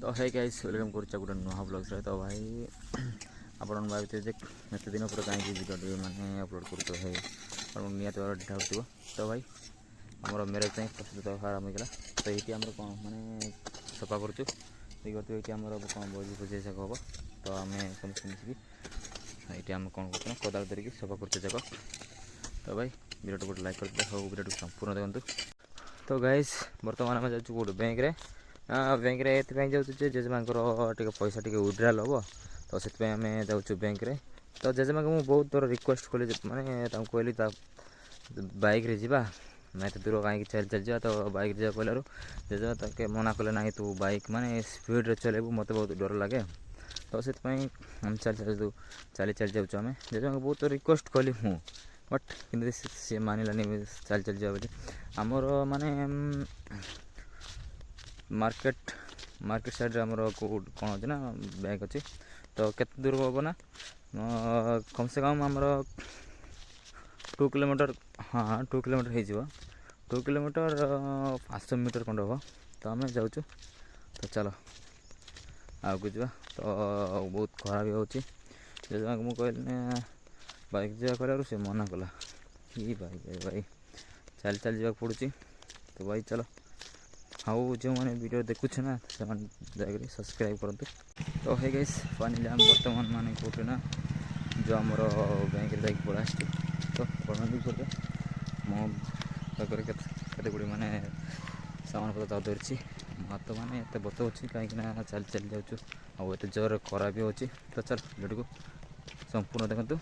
तो है guys welcome कर गोटे नुआ ब्लॉग सहित। तो भाई आपण भाई एत दिन पर कहीं भिडियो मैंने अपलोड कर है निहत भाव ढाउथ। तो भाई आमर मेरेज प्रस्तुत आरम्भ होगा। तो ये आम कौन मैंने सफा करुँ ये आम कौन भोजी भोजी जाक हम। तो आम समस्त मिसिकी ये आम कौन कर कोदाल धरिकी सफा कर। तो भाई वीडियो गोटे लाइक कर सब वीडियो संपूर्ण देखते। तो गाइस बर्तमान आम जाऊँ गोटे बैंक बैंक ये जाऊँ जेजेमा पैसा टे विड्राल हम। तो से आम जाऊँ बैंक रे। तो जेजेमा को मुझे बहुत थोड़ा रिक्वेस्ट कली माने कहली बाइक रे जावा ना तो दूर कहीं चल चल जा। तो बाइक जा कहलू जेजेमा तक मना कले ना तू बाइक माने स्पीड रे चलेबू मत बहुत डर लगे। तो से हम चल चल चली चल जाऊँ आम जेजेमा बहुत रिक्वेस्ट कली हूँ बट कि सी मानिलानी चल चल जा बोली आमर माने मार्केट साइड आमर कौन अच्छे ना बैंक अच्छी। तो केते दूर हम ना कम से कम आमर 2 किलोमीटर हाँ 2 किलोमीटर हो 2 किलोमीटर 500 मीटर खंड हम। तो आम जाऊँ तो चलो आगे जा। तो बहुत खराब होची मुझे कहली बाइक जा कह से मना कला कि भाई चल चल जावाक पड़ी। तो भाई चलो हाँ जो मैंने वीडियो देखुचे ना से जाकर सब्सक्राइब करूँ। तो है गई फाइनली आम बर्तमान मान कौटे ना जो आमर बैंक जा पड़ा। तो पड़े मो पाखे केते गुड़ी माने सामान पत्र धरती हाथ मैंने एत बतौची कहीं चल चल जाऊँ आते जोर खरा भी होची। तो चल वीडियो को संपूर्ण देखते।